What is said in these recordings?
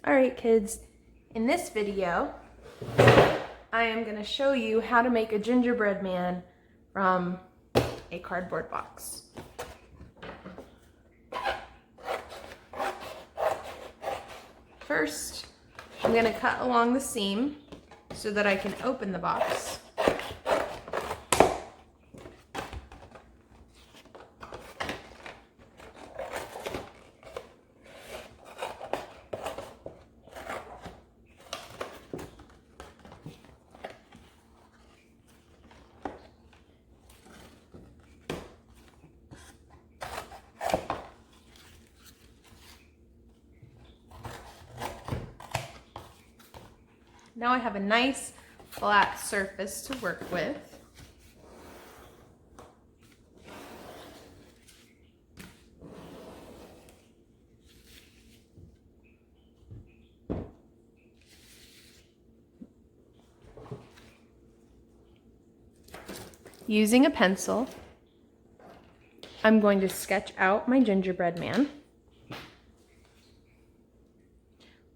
Alright kids, in this video, I am going to show you how to make a gingerbread man from a cardboard box. First, I'm going to cut along the seam so that I can open the box. Now I have a nice flat surface to work with. Using a pencil, I'm going to sketch out my gingerbread man.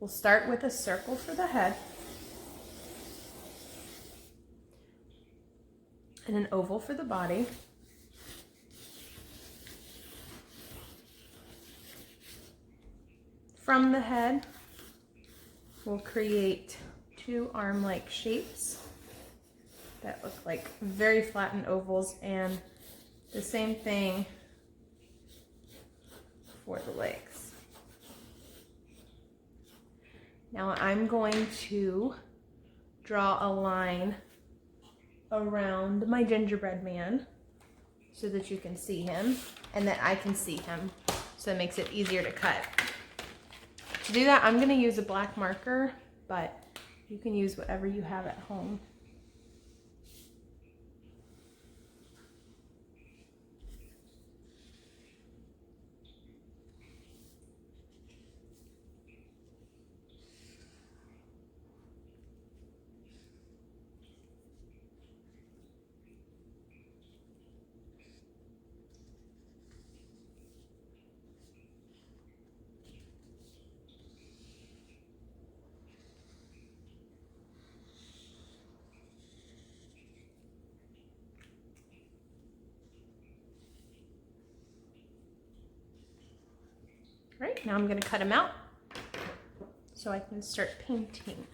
We'll start with a circle for the head and an oval for the body. From the head, we'll create two arm-like shapes that look like very flattened ovals, and the same thing for the legs. Now I'm going to draw a line around my gingerbread man so that you can see him and that I can see him, so it makes it easier to cut. To do that, I'm going to use a black marker, but you can use whatever you have at home. Right, now I'm going to cut him out so I can start painting.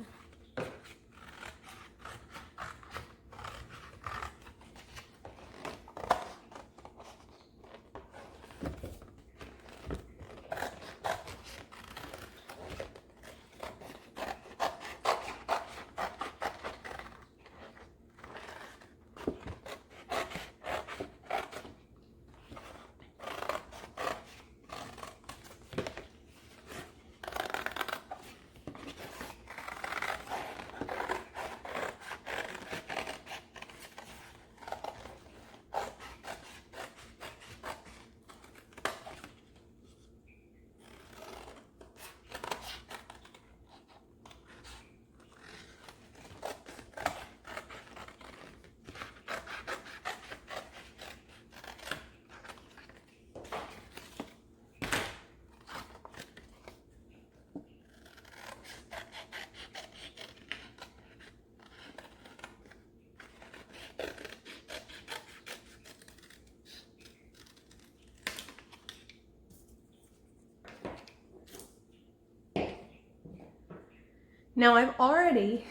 Now I've already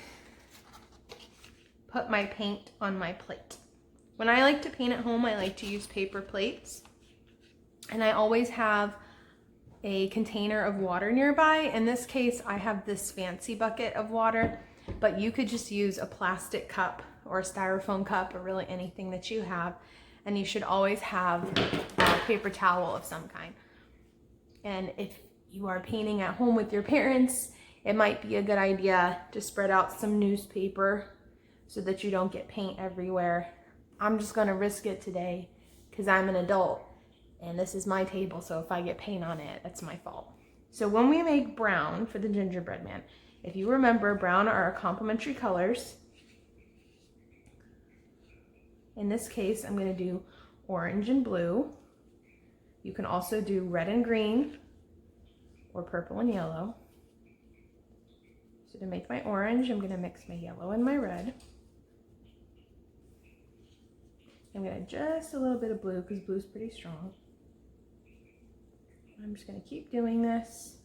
put my paint on my plate. When I like to paint at home, I like to use paper plates. And I always have a container of water nearby. In this case, I have this fancy bucket of water, but you could just use a plastic cup or a styrofoam cup or really anything that you have. And you should always have a paper towel of some kind. And if you are painting at home with your parents, it might be a good idea to spread out some newspaper so that you don't get paint everywhere. I'm just gonna risk it today because I'm an adult and this is my table, so if I get paint on it, that's my fault. So when we make brown for the gingerbread man, if you remember, brown are our complementary colors. In this case, I'm gonna do orange and blue. You can also do red and green or purple and yellow. So to make my orange, I'm gonna mix my yellow and my red. I'm gonna just a little bit of blue because blue's pretty strong. I'm just gonna keep doing this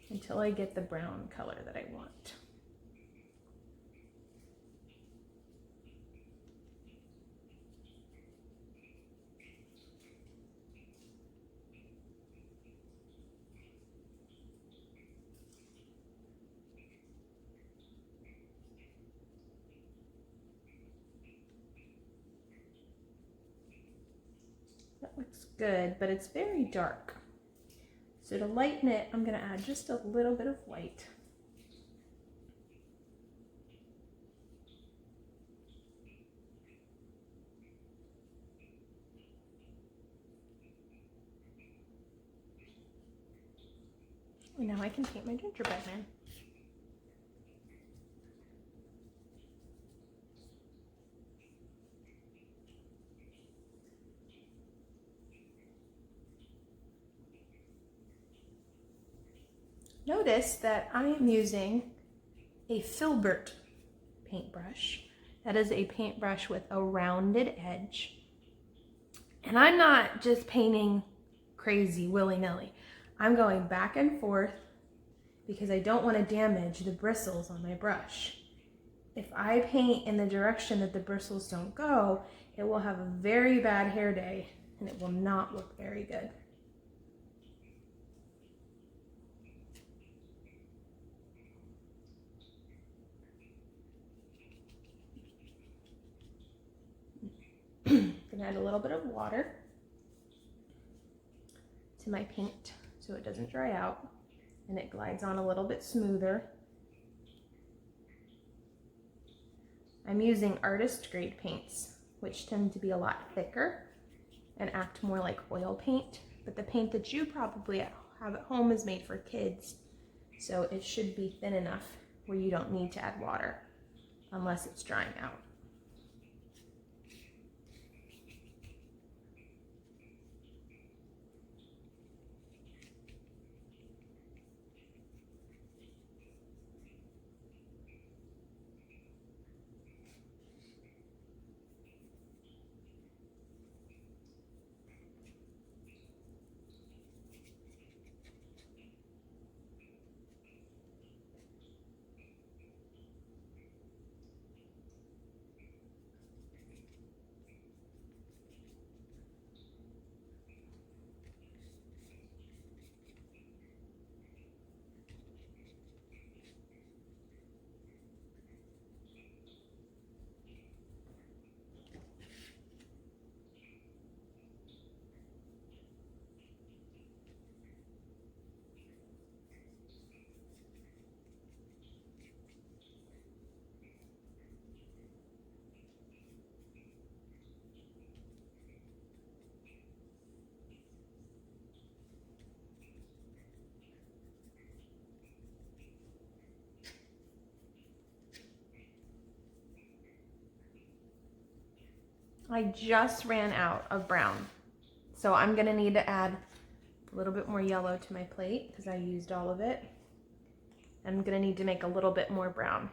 until I get the brown color that I want. That looks good, but it's very dark. So to lighten it, I'm gonna add just a little bit of white. And now I can paint my gingerbread man. Notice that I am using a filbert paintbrush. That is a paintbrush with a rounded edge. And I'm not just painting crazy willy-nilly. I'm going back and forth because I don't want to damage the bristles on my brush. If I paint in the direction that the bristles don't go, it will have a very bad hair day and it will not look very good. I'm gonna add a little bit of water to my paint so it doesn't dry out and it glides on a little bit smoother. I'm using artist grade paints, which tend to be a lot thicker and act more like oil paint, but the paint that you probably have at home is made for kids, so it should be thin enough where you don't need to add water unless it's drying out. I just ran out of brown, so I'm gonna need to add a little bit more yellow to my plate because I used all of it. I'm gonna need to make a little bit more brown.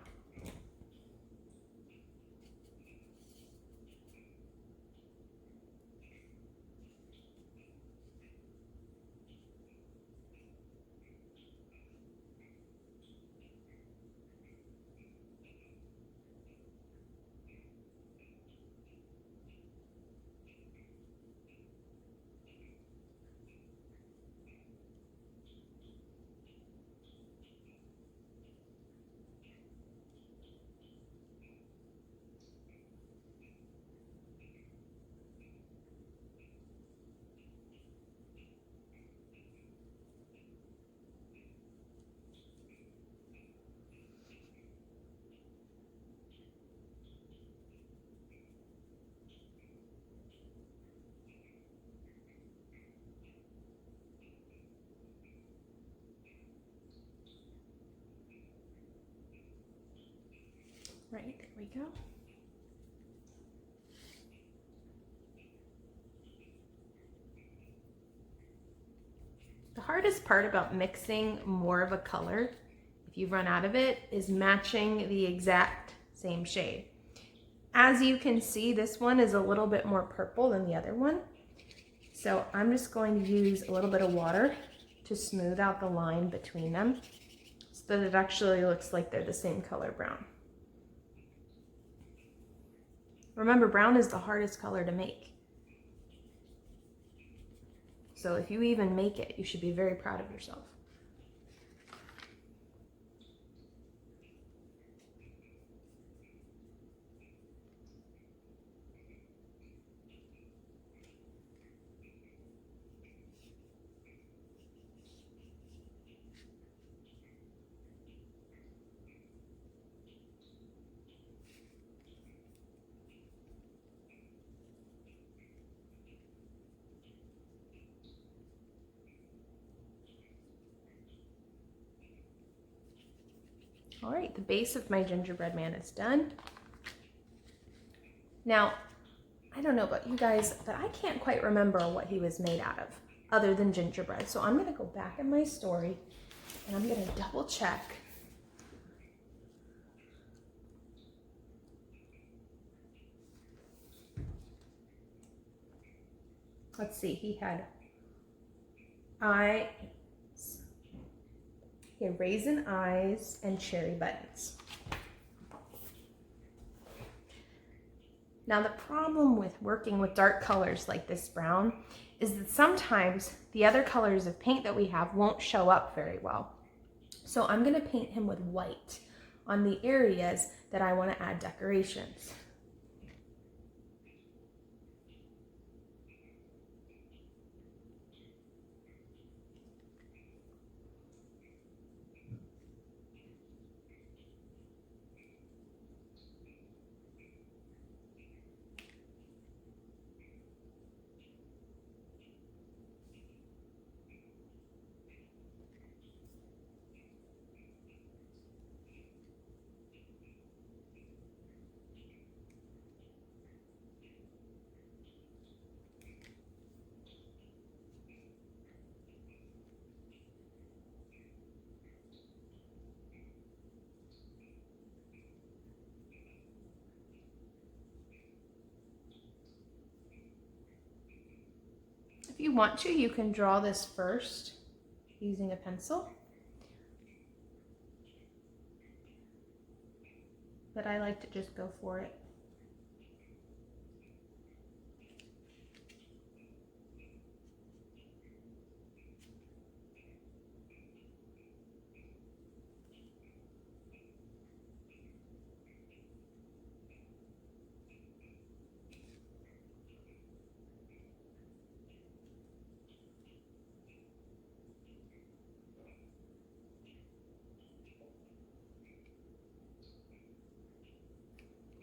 Right, there we go. The hardest part about mixing more of a color, if you run out of it, is matching the exact same shade. As you can see, this one is a little bit more purple than the other one. So I'm just going to use a little bit of water to smooth out the line between them so that it actually looks like they're the same color brown. Remember, brown is the hardest color to make. So if you even make it, you should be very proud of yourself. All right, the base of my gingerbread man is done. Now, I don't know about you guys, but I can't quite remember what he was made out of other than gingerbread. So I'm gonna go back in my story and I'm gonna double check. Let's see, he had raisin eyes and cherry buttons. Now the problem with working with dark colors like this brown is that sometimes the other colors of paint that we have won't show up very well. So I'm gonna paint him with white on the areas that I wanna add decorations. If you want to, you can draw this first using a pencil. But I like to just go for it.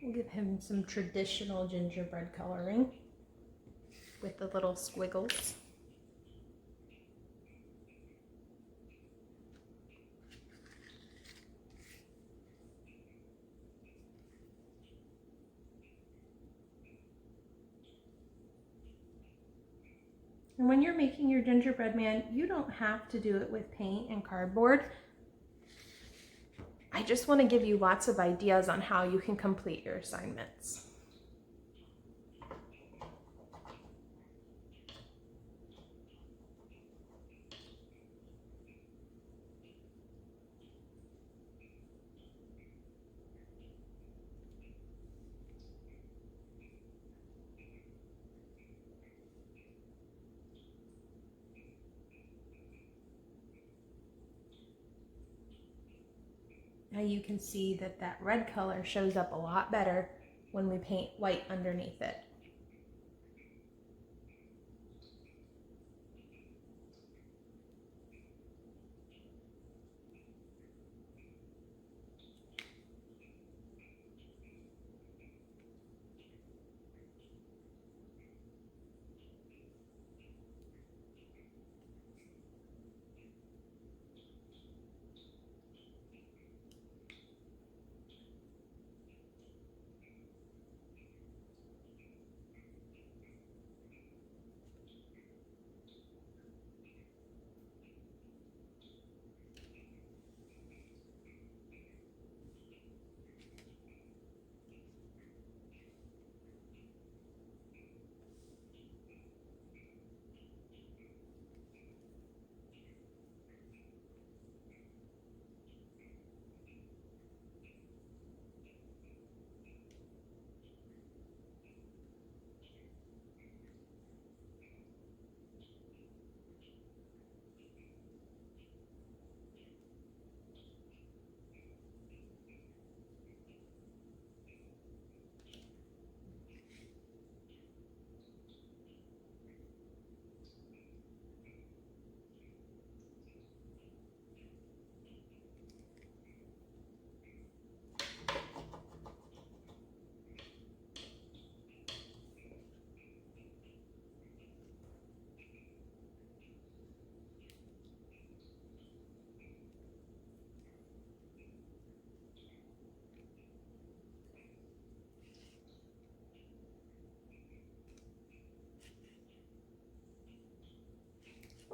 We'll give him some traditional gingerbread coloring with the little squiggles. And when you're making your gingerbread man, you don't have to do it with paint and cardboard. I just want to give you lots of ideas on how you can complete your assignments. Now you can see that that red color shows up a lot better when we paint white underneath it.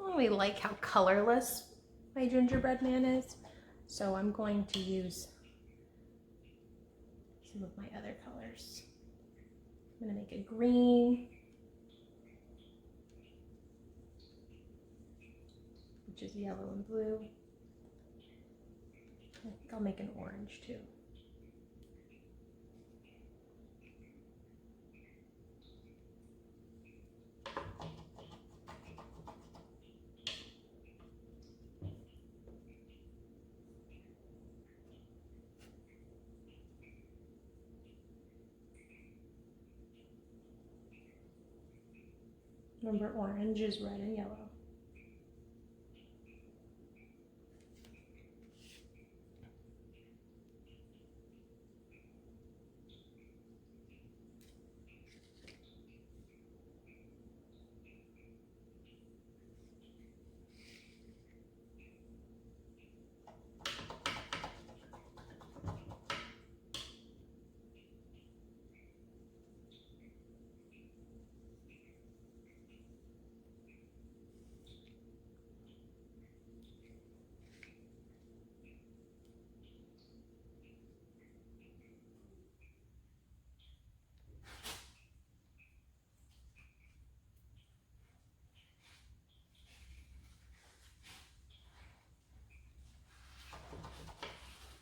don't really like how colorless my gingerbread man is, so I'm going to use some of my other colors. I'm going to make a green, which is yellow and blue. I think I'll make an orange too. Remember, orange is red and yellow.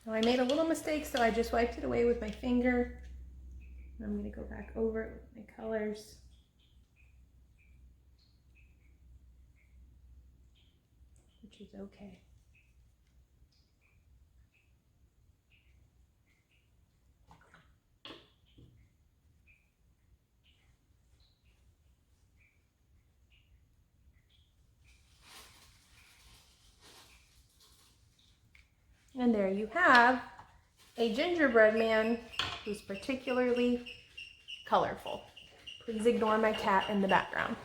Now I made a little mistake, so I just wiped it away with my finger. I'm going to go back over it with my colors. Which is okay. And there you have a gingerbread man who's particularly colorful. Please ignore my cat in the background.